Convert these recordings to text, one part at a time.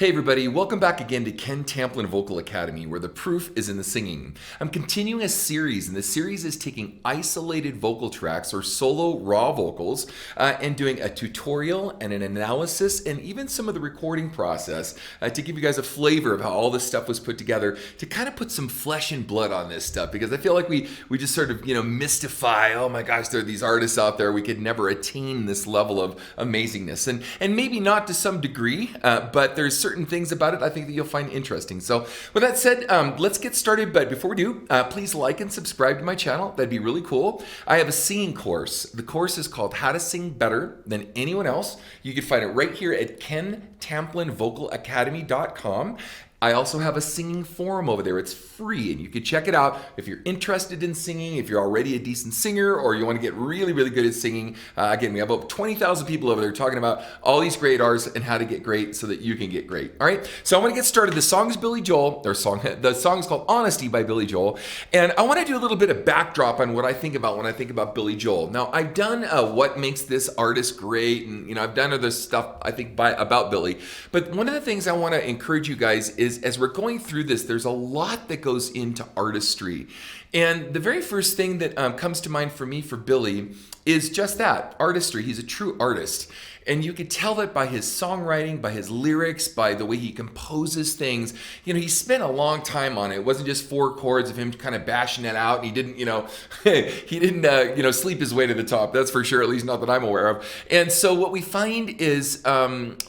Hey everybody, welcome back again to Ken Tamplin Vocal Academy, where the proof is in the singing. I'm continuing a series, and the series is taking isolated vocal tracks or solo raw vocals and doing a tutorial and an analysis and even some of the recording process to give you guys a flavor of how all this stuff was put together to kind of put some flesh and blood on this stuff, because I feel like we just sort of, mystify, oh my gosh, there are these artists out there, we could never attain this level of amazingness. And maybe not to some degree, but there's certain things about it I think that you'll find interesting. So with that said, let's get started. But before we do, please like and subscribe to my channel. That'd be really cool. I have a singing course. The course is called How to Sing Better Than Anyone Else. You can find it right here at kentamplinvocalacademy.com. I also have a singing forum over there. It's free, and you can check it out if you're interested in singing, if you're already a decent singer, or you want to get really, really good at singing. Again, we have about 20,000 people over there talking about all these great artists and how to get great so that you can get great. All right, so I want to get started. The song is Billy Joel. The song is called Honesty by Billy Joel, and I want to do a little bit of backdrop on what I think about when I think about Billy Joel. Now, I've done what makes this artist great, and I've done other stuff I think about Billy. But one of the things I want to encourage you guys is, as we're going through this, there's a lot that goes into artistry. And the very first thing that comes to mind for me for Billy is just that, artistry. He's a true artist. And you could tell that by his songwriting, by his lyrics, by the way he composes things. He spent a long time on it. It wasn't just 4 chords of him kind of bashing it out. And he didn't, he didn't, sleep his way to the top. That's for sure, at least not that I'm aware of. And so what we find is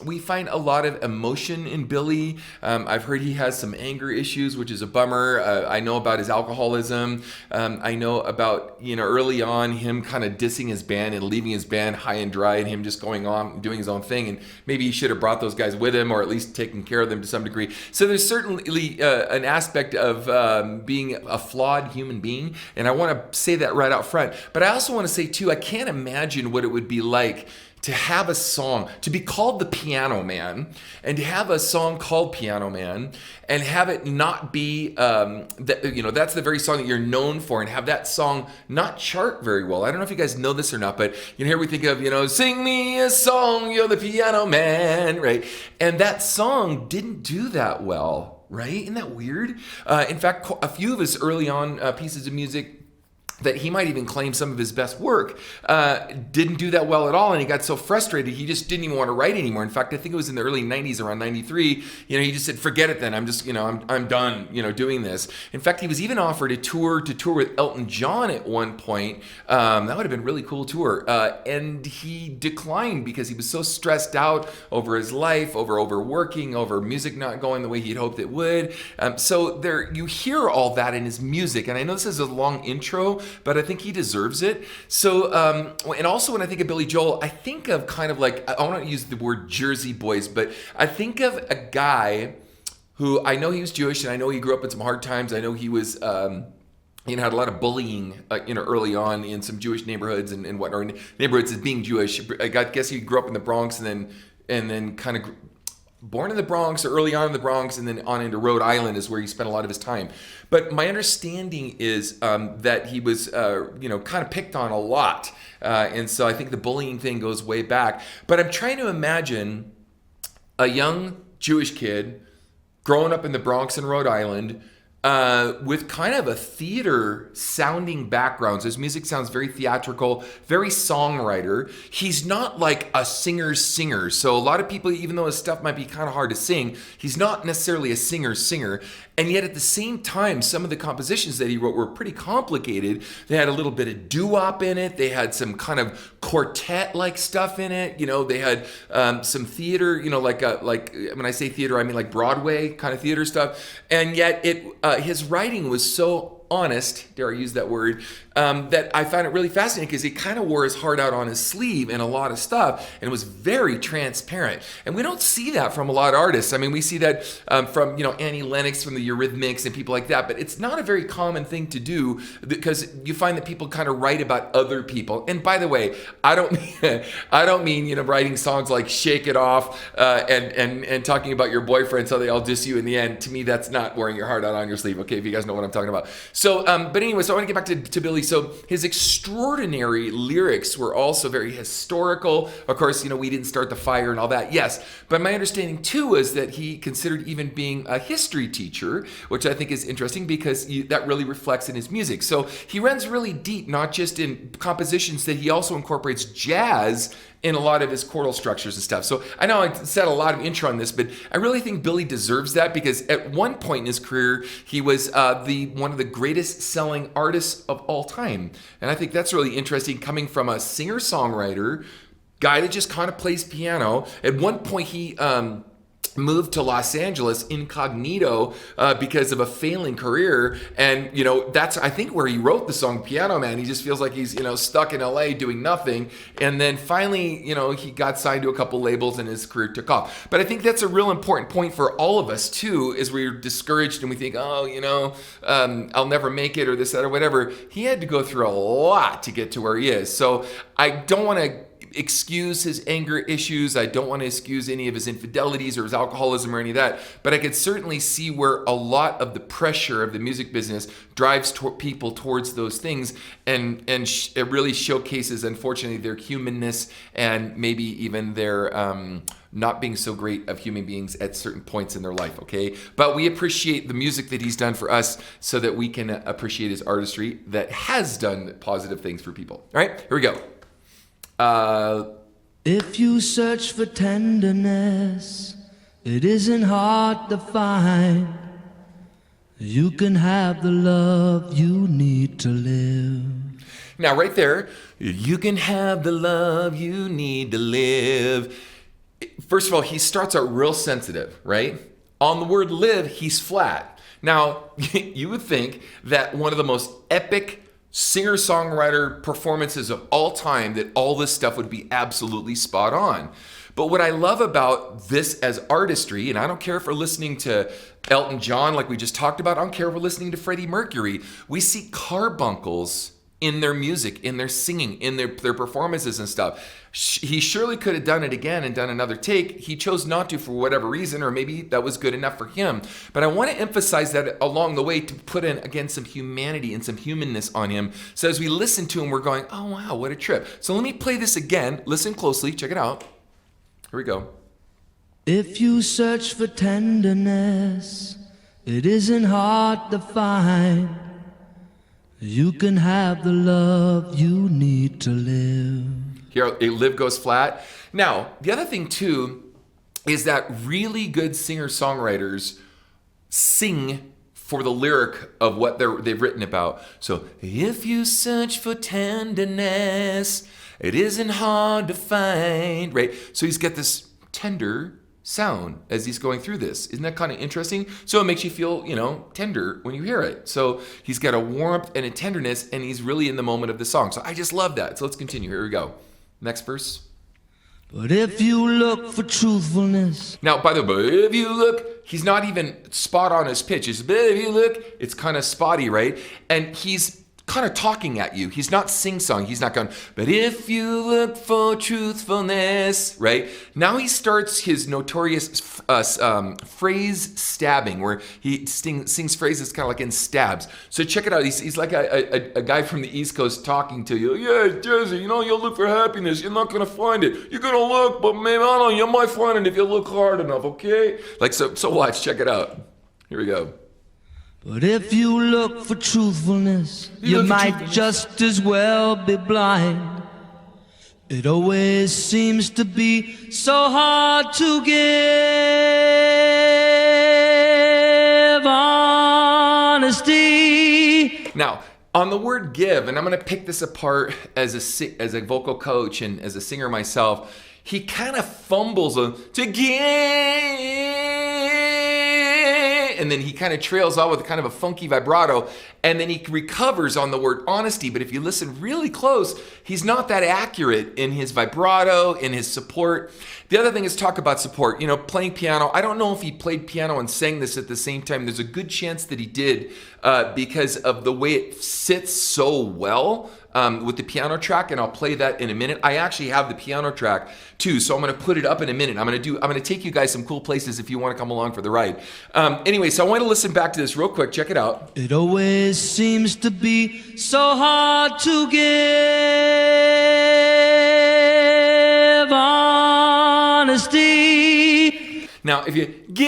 we find a lot of emotion in Billy. I've heard he has some anger issues, which is a bummer. I know about his alcoholism. I know about, early on him kind of dissing his band and leaving his band high and dry, and him just going on doing his own thing, and maybe he should have brought those guys with him, or at least taken care of them to some degree. So there's certainly an aspect of being a flawed human being, and I want to say that right out front. But I also want to say too, I can't imagine what it would be like to have a song, to be called the Piano Man, and to have a song called Piano Man, and have it not be, that's the very song that you're known for, and have that song not chart very well. I don't know if you guys know this or not, but here we think of, sing me a song, you're the Piano Man, right? And that song didn't do that well, right? Isn't that weird? In fact, a few of his early on pieces of music that he might even claim some of his best work, didn't do that well at all, and he got so frustrated he just didn't even want to write anymore. In fact, I think it was in the early 90s, around 93, he just said, forget it then, I'm just, I'm done, doing this. In fact, he was even offered a tour with Elton John at one point. That would have been a really cool tour, and he declined because he was so stressed out over his life, over overworking, over music not going the way he'd hoped it would. So there, you hear all that in his music, and I know this is a long intro, but I think he deserves it. So, and also when I think of Billy Joel, I think of kind of like, I want to use the word Jersey boys, but I think of a guy who, I know he was Jewish, and I know he grew up in some hard times. I know he was, had a lot of bullying, early on in some Jewish neighborhoods and whatnot, or neighborhoods as being Jewish. I guess he grew up in the Bronx and then kind of born in the Bronx, or early on in the Bronx, and then on into Rhode Island is where he spent a lot of his time. But my understanding is that he was, kind of picked on a lot. And so I think the bullying thing goes way back. But I'm trying to imagine a young Jewish kid growing up in the Bronx and Rhode Island, with kind of a theater sounding background. So his music sounds very theatrical, very songwriter. He's not like a singer's singer. So a lot of people, even though his stuff might be kind of hard to sing, he's not necessarily a singer's singer. And yet at the same time, some of the compositions that he wrote were pretty complicated. They had a little bit of doo-wop in it. They had some kind of quartet-like stuff in it. They had some theater, like when I say theater, I mean like Broadway kind of theater stuff. And yet his writing was so honest, dare I use that word, that I found it really fascinating, because he kind of wore his heart out on his sleeve in a lot of stuff, and was very transparent. And we don't see that from a lot of artists. I mean, we see that from, Annie Lennox from the Eurythmics and people like that, but it's not a very common thing to do, because you find that people kind of write about other people. And by the way, I don't mean, writing songs like Shake It Off and talking about your boyfriend so they all diss you in the end. To me, that's not wearing your heart out on your sleeve, okay, if you guys know what I'm talking about. So, but anyway, so I want to get back to Billy. So his extraordinary lyrics were also very historical. Of course, we didn't start the fire and all that. Yes, but my understanding too is that he considered even being a history teacher, which I think is interesting because that really reflects in his music. So he runs really deep, not just in compositions, that he also incorporates jazz in a lot of his chordal structures and stuff. So I know I said a lot of intro on this, but I really think Billy deserves that because at one point in his career, he was one of the greatest selling artists of all time. And I think that's really interesting coming from a singer-songwriter, guy that just kind of plays piano. At one point, he moved to Los Angeles incognito because of a failing career. And, that's, I think, where he wrote the song Piano Man. He just feels like he's, stuck in LA doing nothing. And then finally, he got signed to a couple labels and his career took off. But I think that's a real important point for all of us, too, is we're discouraged and we think, I'll never make it or this, that, or whatever. He had to go through a lot to get to where he is. So I don't want to excuse his anger issues. I don't want to excuse any of his infidelities or his alcoholism or any of that, but I could certainly see where a lot of the pressure of the music business drives people towards those things, and it really showcases, unfortunately, their humanness and maybe even their not being so great of human beings at certain points in their life, okay? But we appreciate the music that he's done for us so that we can appreciate his artistry that has done positive things for people. All right, here we go. If you search for tenderness, it isn't hard to find. You can have the love you need to live. Now, right there, you can have the love you need to live. First of all, he starts out real sensitive, right? On the word live, he's flat. Now, you would think that one of the most epic singer-songwriter performances of all time, that all this stuff would be absolutely spot on. But what I love about this as artistry, and I don't care if we're listening to Elton John like we just talked about, I don't care if we're listening to Freddie Mercury, we see carbuncles in their music, in their singing, in their performances and stuff. He surely could have done it again and done another take. He chose not to for whatever reason, or maybe that was good enough for him. But I want to emphasize that along the way to put in, again, some humanity and some humanness on him. So as we listen to him, we're going, oh, wow, what a trip. So let me play this again. Listen closely. Check it out. Here we go. If you search for tenderness, it isn't hard to find. You can have the love you need to live. Here, a live goes flat. Now, the other thing too is that really good singer-songwriters sing for the lyric of what they've written about. So, if you search for tenderness, it isn't hard to find, right? So he's got this tender sound as he's going through this. Isn't that kind of interesting? So it makes you feel, tender when you hear it. So he's got a warmth and a tenderness, and he's really in the moment of the song. So I just love that. So let's continue. Here we go. Next verse. But if you look for truthfulness. Now, by the way, if you look, he's not even spot on his pitch. But if you look, it's kind of spotty, right? And he's kind of talking at you. He's not sing-song. He's not going, but if you look for truthfulness, right? Now he starts his notorious phrase stabbing, where he sings phrases kind of like in stabs. So check it out. He's like a guy from the East Coast talking to you. Yeah, Jersey, you'll look for happiness. You're not going to find it. You're going to look, but maybe, I don't know, you might find it if you look hard enough, okay? So watch, check it out. Here we go. But if you look for truthfulness, you might just as well be blind. It always seems to be so hard to give honesty. Now, on the word give, and I'm going to pick this apart as a vocal coach and as a singer myself, he kind of fumbles to give. And then he kind of trails off with kind of a funky vibrato, and then he recovers on the word honesty. But if you listen really close, he's not that accurate in his vibrato, in his support. The other thing is talk about support. Playing piano. I don't know if he played piano and sang this at the same time. There's a good chance that he did because of the way it sits so well. with the piano track, and I'll play that in a minute. I actually have the piano track too, so I'm going to put it up in a minute. I'm going to take you guys some cool places if you want to come along for the ride. Anyway, so I want to listen back to this real quick. Check it out. It always seems to be so hard to give honesty. Now, if you give,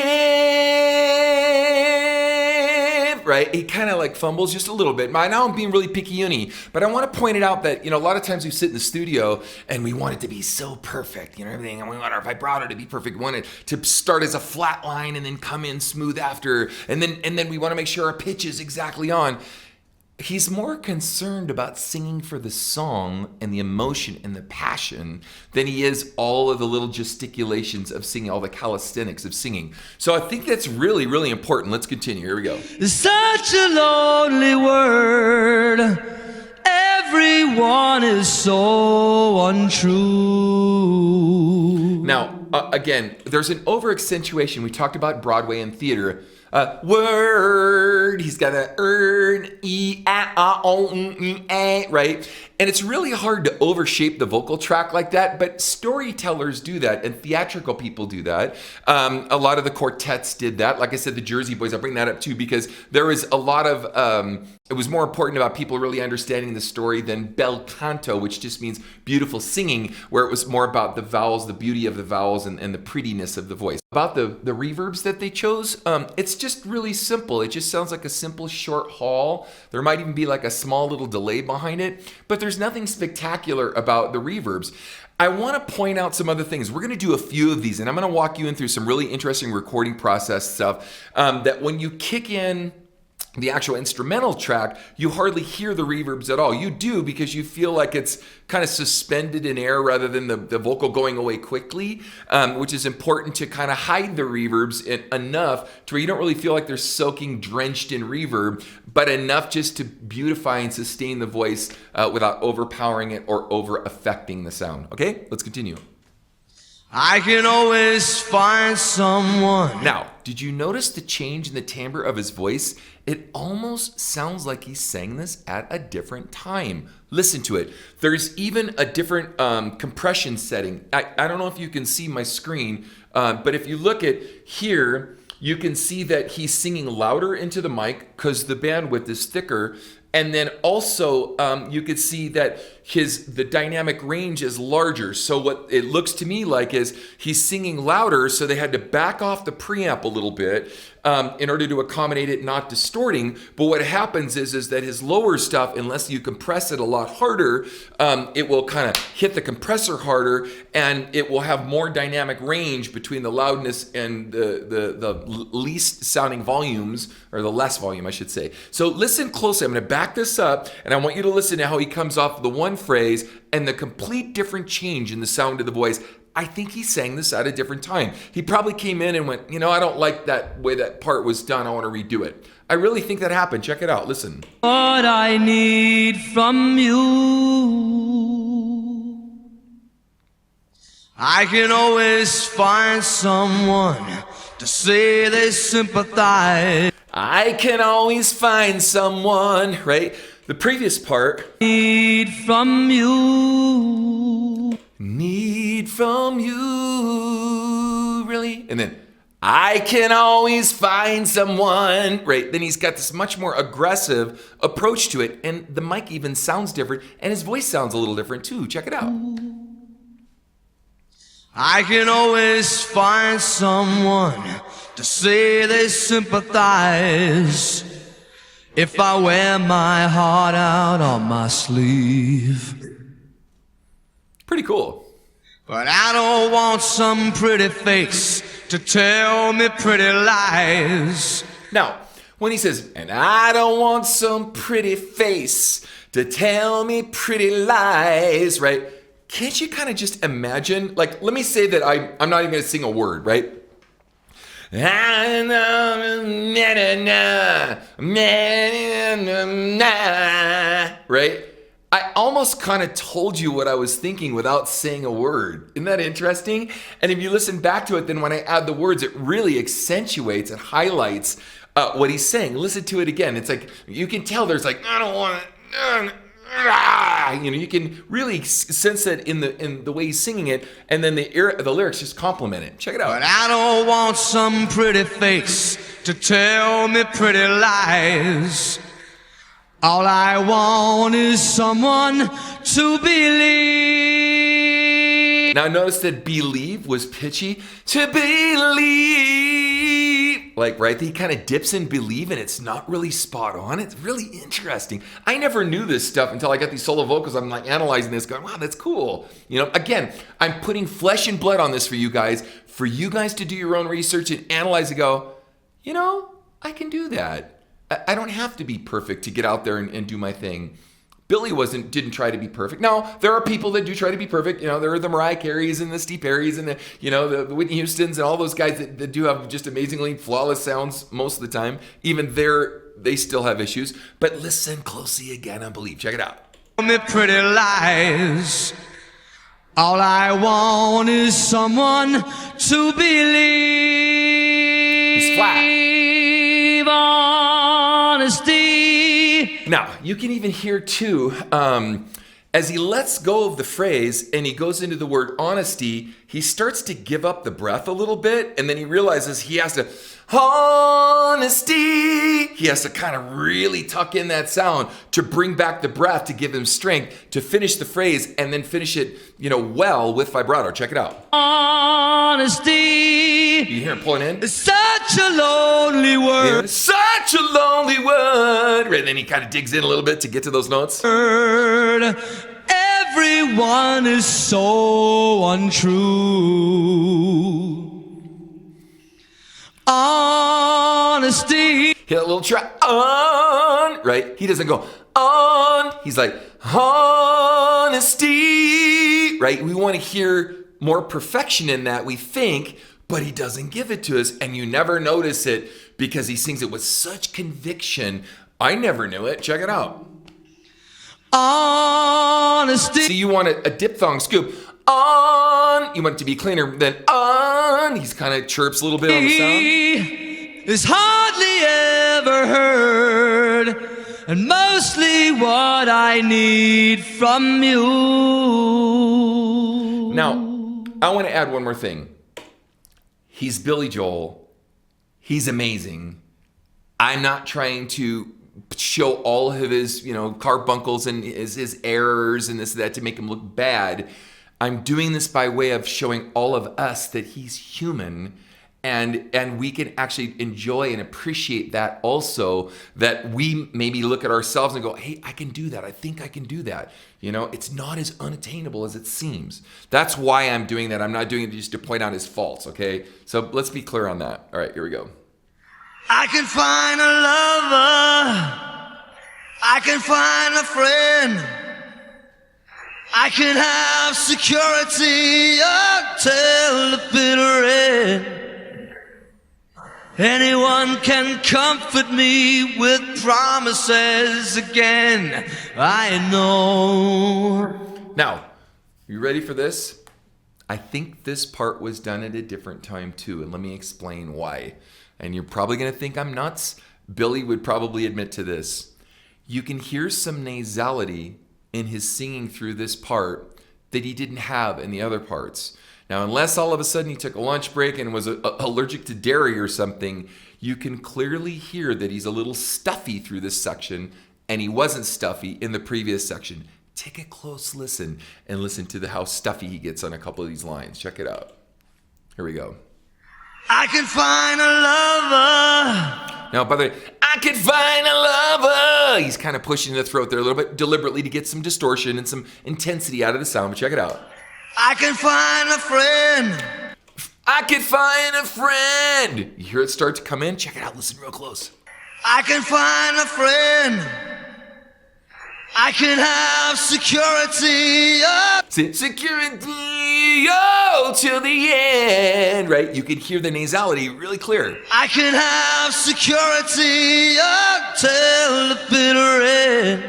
right, he kind of like fumbles just a little bit. Now I'm being really picky-uni, but I want to point it out that, a lot of times we sit in the studio and we want it to be so perfect, everything, and we want our vibrato to be perfect. We want it to start as a flat line and then come in smooth after, and then we want to make sure our pitch is exactly on. He's more concerned about singing for the song and the emotion and the passion than he is all of the little gesticulations of singing, all the calisthenics of singing. So I think that's really, really important. Let's continue. Here we go. It's such a lonely word. Everyone is so untrue. Now, again, there's an over-accentuation. We talked about Broadway and theater. Word, he's got to earn, right? And it's really hard to overshape the vocal track like that, but storytellers do that, and theatrical people do that. A lot of the quartets did that. Like I said, the Jersey Boys, I'll bring that up too, because there was a lot of, it was more important about people really understanding the story than bel canto, which just means beautiful singing, where it was more about the vowels, the beauty of the vowels, and the prettiness of the voice. About the reverbs that they chose, it's just really simple. It just sounds like a simple short haul. There might even be like a small little delay behind it, but there's nothing spectacular about the reverbs. I want to point out some other things. We're going to do a few of these, and I'm going to walk you in through some really interesting recording process stuff that when you kick in the actual instrumental track, you hardly hear the reverbs at all. You do, because you feel like it's kind of suspended in air rather than the vocal going away quickly, which is important to kind of hide the reverbs enough to where you don't really feel like they're soaking, drenched in reverb, but enough just to beautify and sustain the voice without overpowering it or over affecting the sound. Okay, let's continue. I can always find someone. Now, did you notice the change in the timbre of his voice? It almost sounds like he sang this at a different time. Listen to it. There's even a different compression setting. I don't know if you can see my screen, but if you look at here, you can see that he's singing louder into the mic because the bandwidth is thicker. And then also you could see that the dynamic range is larger. So what it looks to me like is he's singing louder, so they had to back off the preamp a little bit in order to accommodate it not distorting. But what happens is that his lower stuff, unless you compress it a lot harder, it will kind of hit the compressor harder, and it will have more dynamic range between the loudness and the least sounding volumes, or the less volume, I should say. So listen closely. I'm going to back this up, and I want you to listen to how he comes off the one phrase and the complete different change in the sound of the voice. I think he sang this at a different time. He probably came in and went, I don't like that way that part was done. I want to redo it. I really think that happened. Check it out. Listen. What I need from you, I can always find someone to say they sympathize. I can always find someone, right? The previous part. Need from you. Need from you, really? And then, I can always find someone, right? Then he's got this much more aggressive approach to it, and the mic even sounds different, and his voice sounds a little different too. Check it out. I can always find someone to say they sympathize if I wear my heart out on my sleeve. Pretty cool. But I don't want some pretty face to tell me pretty lies. Now, when he says, and I don't want some pretty face to tell me pretty lies, right? Can't you kind of just imagine, like, let me say that I'm not even going to sing a word, right? Right? I almost kind of told you what I was thinking without saying a word. Isn't that interesting? And if you listen back to it, then when I add the words, it really accentuates and highlights what he's saying. Listen to it again. It's like, you can tell there's like, I don't want it. You can really sense that in the way he's singing it, and then the lyrics just complement it. Check it out. But I don't want some pretty face to tell me pretty lies. All I want is someone to believe. Now notice that believe was pitchy. To believe. Like, right? He kind of dips in believe and it's not really spot on. It's really interesting. I never knew this stuff until I got these solo vocals. I'm like analyzing this going, wow, that's cool. Again, I'm putting flesh and blood on this for you guys to do your own research and analyze and go, I can do that. I don't have to be perfect to get out there and do my thing. Billy didn't try to be perfect. Now, there are people that do try to be perfect. There are the Mariah Careys and the Steve Perrys and the Whitney Houstons and all those guys that do have just amazingly flawless sounds most of the time. Even they still have issues. But listen closely again and believe. Check it out. Me pretty lies. All I want is someone to believe. He's flat. Honesty. Now, you can even hear too, as he lets go of the phrase and he goes into the word honesty, he starts to give up the breath a little bit, and then he realizes he has to, honesty. He has to kind of really tuck in that sound to bring back the breath, to give him strength, to finish the phrase, and then finish it, well, with vibrato. Check it out. Honesty. You hear him pulling in? It's such a lonely word. Yeah, such a lonely word. Right, and then he kind of digs in a little bit to get to those notes. Everyone is so untrue. Honesty. Hit a little try on, right? He doesn't go on. He's like, honesty, right? We want to hear more perfection in that, we think, but he doesn't give it to us, and you never notice it because he sings it with such conviction. I never knew it. Check it out. Honesty. See, you want a diphthong scoop on. You want it to be cleaner than on. He's kind of chirps a little bit on the sound. Is hardly ever heard, and mostly what I need from you. Now, I want to add one more thing. He's Billy Joel. He's amazing. I'm not trying to show all of his, carbuncles and his errors and this and that to make him look bad. I'm doing this by way of showing all of us that he's human, and we can actually enjoy and appreciate that also, that we maybe look at ourselves and go, hey, I can do that. I think I can do that. It's not as unattainable as it seems. That's why I'm doing that. I'm not doing it just to point out his faults, okay? So let's be clear on that. All right, here we go. I can find a lover. I can find a friend. I can have security until the bitter end. Anyone can comfort me with promises again. I know. Now, you ready for this? I think this part was done at a different time too, and let me explain why. And you're probably going to think I'm nuts. Billy would probably admit to this. You can hear some nasality in his singing through this part that he didn't have in the other parts. Now, unless all of a sudden he took a lunch break and was allergic to dairy or something, you can clearly hear that he's a little stuffy through this section, and he wasn't stuffy in the previous section. Take a close listen and listen to how stuffy he gets on a couple of these lines. Check it out. Here we go. I can find a lover. Now, by the way, I can find a lover. He's kind of pushing the throat there a little bit deliberately to get some distortion and some intensity out of the sound, but check it out. I can find a friend. I can find a friend. You hear it start to come in? Check it out. Listen real close. I can find a friend. I can have security. Security, till the end. Right? You can hear the nasality really clear. I can have security until the bitter end.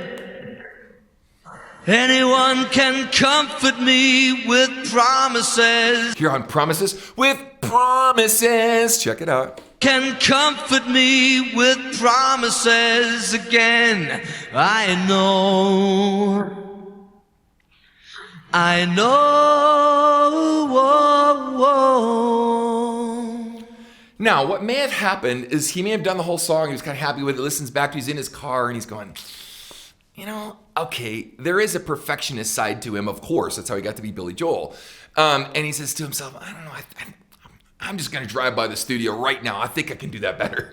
Anyone can comfort me with promises. Here on promises, with promises. Check it out. Can comfort me with promises again. I know. Whoa, whoa. Now, what may have happened is he may have done the whole song. He was kind of happy with it. Listens back to, he's in his car and he's going, okay, there is a perfectionist side to him, of course. That's how he got to be Billy Joel. And he says to himself, I don't know, I'm just going to drive by the studio right now. I think I can do that better.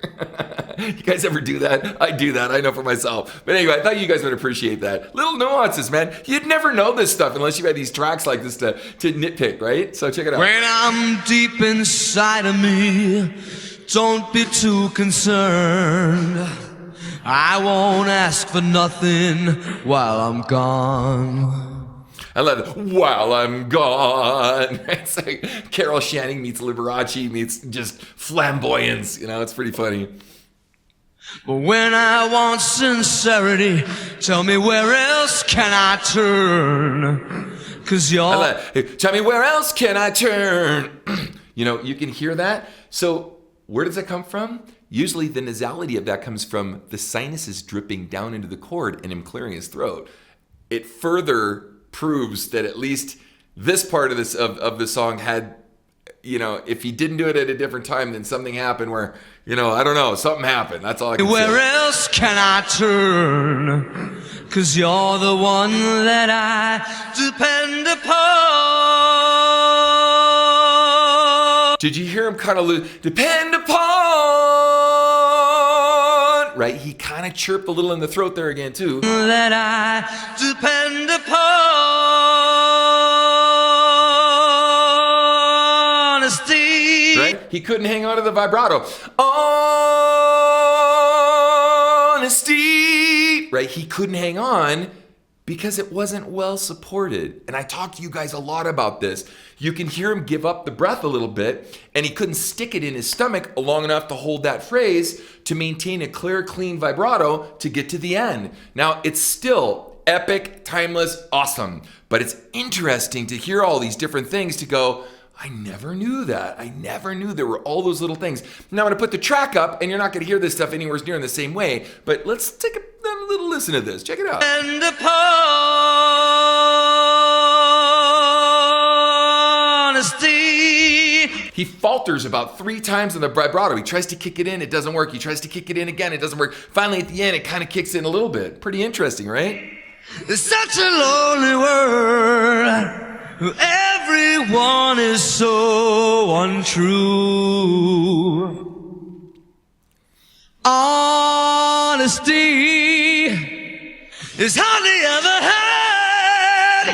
You guys ever do that? I do that. I know for myself. But anyway, I thought you guys would appreciate that. Little nuances, man. You'd never know this stuff unless you had these tracks like this to nitpick, right? So check it out. When I'm deep inside of me, don't be too concerned. I won't ask for nothing while I'm gone. I love it. While I'm gone. It's like Carol Channing meets Liberace meets just flamboyance. It's pretty funny. But when I want sincerity, tell me where else can I turn? 'Cause you're... Tell me where else can I turn? You can hear that. So where does that come from? Usually the nasality of that comes from the sinuses dripping down into the cord and him clearing his throat. It further proves that at least this part of the song had, if he didn't do it at a different time, then something happened where, I don't know, something happened. That's all I can say. Where else can I turn? 'Cause you're the one that I depend upon. Did you hear him kind of depend upon? Right? He kind of chirped a little in the throat there again, too. That I depend upon. Honesty. Right? He couldn't hang on to the vibrato. Honesty. Right? He couldn't hang on because it wasn't well supported. And I talked to you guys a lot about this. You can hear him give up the breath a little bit, and he couldn't stick it in his stomach long enough to hold that phrase to maintain a clear, clean vibrato to get to the end. Now, it's still epic, timeless, awesome, but it's interesting to hear all these different things to go, I never knew that. I never knew there were all those little things. Now I'm going to put the track up, and you're not going to hear this stuff anywhere near in the same way, but let's take a little listen to this. Check it out. And honesty. He falters about 3 times in the vibrato. He tries to kick it in, it doesn't work. He tries to kick it in again, it doesn't work. Finally, at the end, it kind of kicks in a little bit. Pretty interesting, right? It's such a lonely world. Everyone is so untrue. Honesty is hardly ever had,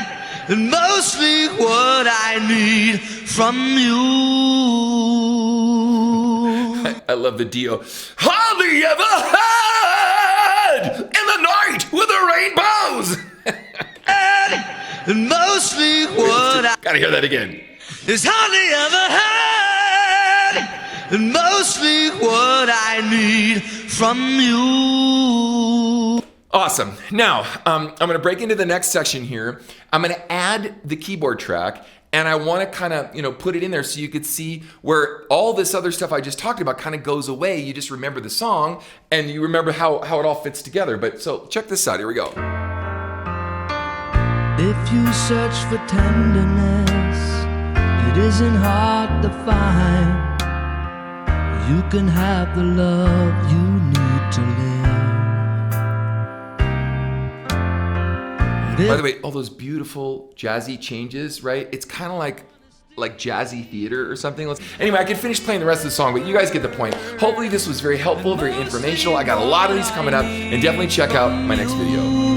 and mostly what I need from you. I love the Dio. Hardly ever had in the night with the rainbows. And mostly what I gotta hear that again. is hardly ever had, and mostly what I need from you. Awesome. Now, I'm going to break into the next section here. I'm going to add the keyboard track, and I want to kind of, put it in there so you could see where all this other stuff I just talked about kind of goes away. You just remember the song, and you remember how it all fits together. But so check this out. Here we go. If you search for tenderness, it isn't hard to find. You can have the love you need to live. By the way, all those beautiful jazzy changes, right? It's kind of like jazzy theater or something. Anyway, I could finish playing the rest of the song, but you guys get the point. Hopefully this was very helpful, very informational. I got a lot of these coming up, and definitely check out my next video.